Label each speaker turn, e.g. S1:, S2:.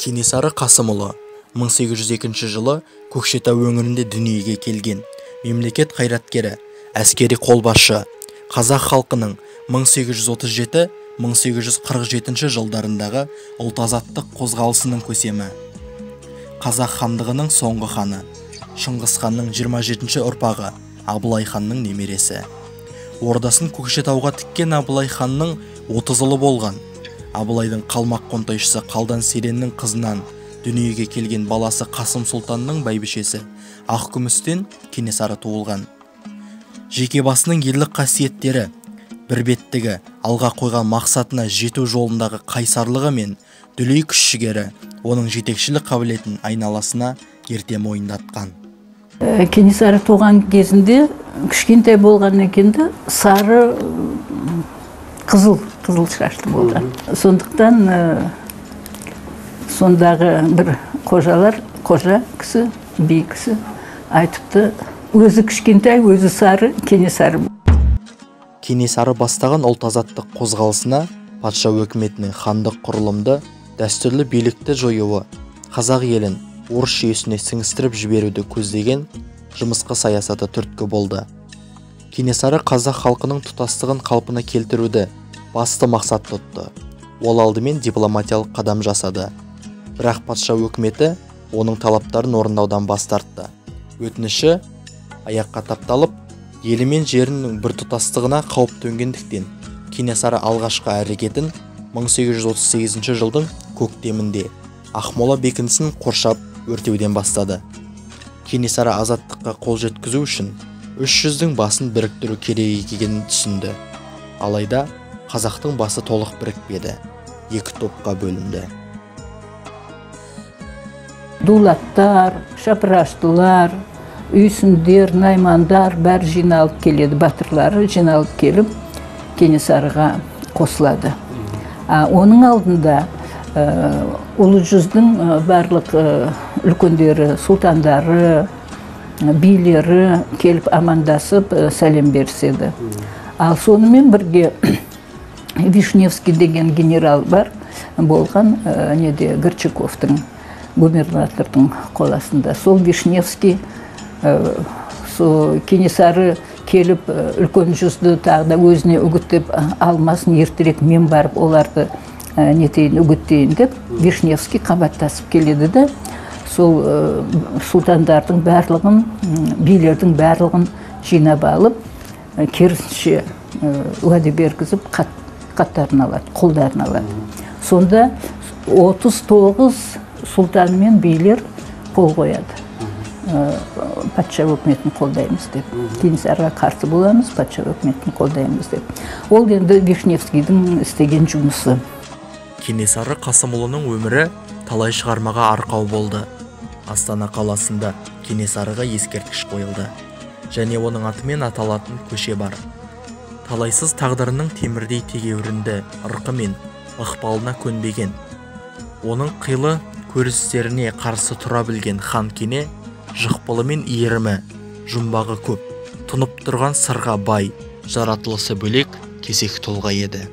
S1: Кенесары Қасымұлы 1802 жылы Көкшетау өңірінде дүниеге келген мемлекет қайраткері, әскери қолбасшы, қазақ халқының 1837-1847 жылдарындағы ұлт-азаттық қозғалысының көсемі. Қазақ хандығының соңғы ханы, Шыңғыс ханның 27-ші ұрпағы, Абылай ханның немересі. Ордасын Көкшетауға тіккен Абылай ханның 30 ұлы болған. Абылайдың қалмақ қонтайшысы Қалдан Сереннің қызынан дүниеге келген баласы Қасым Сұлтанның бәйбішесі Ақкүмістен Кенесары туылған. Жеке басының ерлік қасиеттері, бірбеттігі, алға қойған мақсатына жету жолындағы қайсарлығы мен дүлей күш-жігері оның жетекшілік қабілетін айналасына ерте мойындатқан.
S2: Кенесары туған кезінде кішкентай болған екенді, сары қызыл шашты болған. Сондықтан сондағы бір қожа кісі, би кісі айтыпты, өзі кішкентай, өзі сары, Кенесары.
S1: Кенесары бастаған ұлт-азаттық қозғалысына патша өкіметінің хандық құрылымды, дәстүрлі билікті жоюы, қазақ елін орыс жүйесіне сіңістіріп жіберуді көздеген жымысқы саясаты түрткі болды. Кенесары қазақ халқының тұтастығын қалпына келтіруді басты мақсат тұтты. Ол алдымен дипломатиялық қадам жасады. Бірақ патша өкіметі оның талаптарын орындаудан бас тартты. Өтініші аяққа тапталып, елі мен жерінің бір тұтастығына қауіп төнгендіктен Кенесары алғашқы әрекетін 1838 жылдың көктемінде Ақмола бекінісін қоршап өртеуден бастады. Кенесары азаттыққа қол жеткізу үшін 300-дің басын біріктіру керек екенін түсінді. Алайда қазақтың басы толық бірікпеді, екі топқа бөлінді.
S2: Дулаттар, шапыраштылар, үйсіндер, наймандар бәрі жиналып келеді, батырлары жиналып келіп Кенесарыға қосылады. Оның алдында ұлы жүздің барлық үлкендері, сұлтандары, билері келіп амандасып сәлем беріседі. Ал сонымен бірге Вишневский деген генерал бар болған, Горчаковтың, губернатордың қоласында. Сол Вишневский Кенесары келіп үлкен жүзді тағда өзіне үгіттеп алмасын, ертерек мен барып оларды үгіттейін деп Вишневский қабаттасып келеді де, сол сұлтандардың барлығын, билердің барлығын жинап алып, керісінше уәде бергізіп қаттарын алады, қолдарын алады. Сонда 39 сұлтан мен билер қол қояды. Патша өкіметін қолдаймыз деп. Кенесарыға қарсы боламыз, патша өкіметін қолдаймыз деп. Ол енді Вишневскийдің істеген жұмысы.
S1: Кенесары Қасымұлының өмірі талай шығармаға арқау болды. Астана қаласында Кенесарыға ескерткіш қойылды. Және оның атымен аталатын көше бар. Талайсыз тағдырының темірдей тегеурінді ырқы мен ықпалына көнбеген. Оның қилы көрістеріне қарсы тұра білген хан Кене жықпылы мен иірімі, жұмбағы көп, тұнып тұрған сырға бай, жаратылысы бөлек кесек тұлға еді.